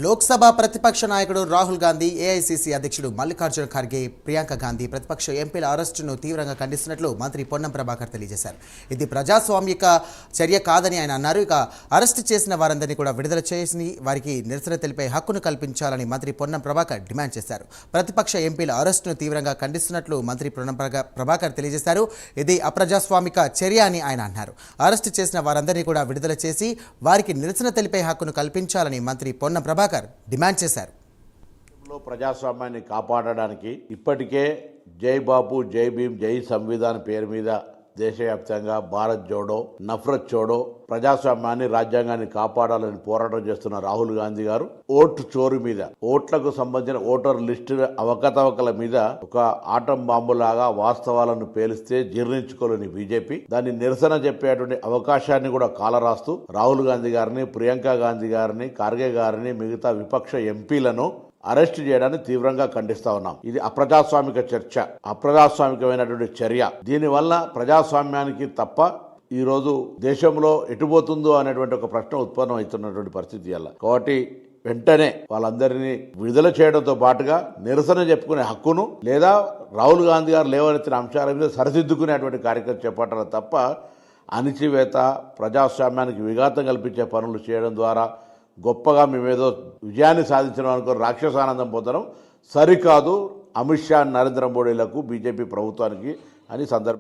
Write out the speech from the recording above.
లోక్సభ ప్రతిపక్ష నాయకుడు రాహుల్ గాంధీ, ఏఐసీసీ అధ్యక్షుడు మల్లికార్జున ఖర్గే, ప్రియాంక గాంధీ ప్రతిపక్ష ఎంపీల అరెస్టును తీవ్రంగా ఖండిస్తున్నట్లు మంత్రి పొన్నం ప్రభాకర్ తెలియజేశారు. ఇది ప్రజాస్వామిక చర్య కాదని ఆయన అన్నారు. ఇక అరెస్టు చేసిన వారందరినీ కూడా విడుదల చేసి వారికి నిరసన తెలిపే హక్కును కల్పించాలని మంత్రి పొన్నం ప్రభాకర్ డిమాండ్ చేశారు. ప్రతిపక్ష ఎంపీల అరెస్టును తీవ్రంగా ఖండిస్తున్నట్లు మంత్రి పొన్నం ప్రభాకర్ తెలియజేశారు. ఇది అప్రజాస్వామిక చర్య అని ఆయన అన్నారు. అరెస్టు చేసిన వారందరినీ కూడా విడుదల చేసి వారికి నిరసన తెలిపే హక్కును కల్పించాలని మంత్రి పొన్నం ప్రభాకర్ డిమాండ్ చేశారు. ప్రజాస్వామ్యాన్ని కాపాడడానికి ఇప్పటికే జై బాపు, జై భీమ్, జై సంవిధాన్ పేరు మీద దేశవ్యాప్తంగా భారత్ జోడో, నఫరత్ చోడో, ప్రజాస్వామ్యాన్ని, రాజ్యాంగాన్ని కాపాడాలని పోరాటం చేస్తున్న రాహుల్ గాంధీ గారు ఓటు చోరు మీద, ఓట్లకు సంబంధించిన ఓటర్ లిస్టు అవకతవకల మీద ఒక ఆటం బాంబులాగా వాస్తవాలను పేలిస్తే జీర్ణించుకోలేని బీజేపీ దాన్ని నిరసన చెప్పేటువంటి అవకాశాన్ని కూడా కాలరాస్తూ రాహుల్ గాంధీ గారిని, ప్రియాంక గాంధీ గారిని, ఖార్గే గారిని, మిగతా విపక్ష ఎంపీలను అరెస్ట్ చేయడాన్ని తీవ్రంగా ఖండిస్తా ఉన్నాం. ఇది అప్రజాస్వామిక చర్చ, అప్రజాస్వామికమైనటువంటి చర్య. దీనివల్ల ప్రజాస్వామ్యానికి తప్ప ఈరోజు దేశంలో ఎటుపోతుందో అనేటువంటి ఒక ప్రశ్న ఉత్పన్నం అవుతున్నటువంటి పరిస్థితి వల్ల. కాబట్టి వెంటనే వాళ్ళందరినీ విడుదల చేయడంతో పాటుగా నిరసన చెప్పుకునే హక్కును, లేదా రాహుల్ గాంధీ గారు లేవనెత్తిన అంశాల మీద సరిదిద్దుకునేటువంటి కార్యక్రమం చేపట్టాలి తప్ప అణిచివేత, ప్రజాస్వామ్యానికి విఘాతం కల్పించే పనులు చేయడం ద్వారా గొప్పగా మేమేదో విజయాన్ని సాధించడం అనుకో రాక్షసానందం పొందడం సరికాదు. అమిత్ షా, నరేంద్ర మోడీలకు, బీజేపీ ప్రభుత్వానికి అని సందర్భం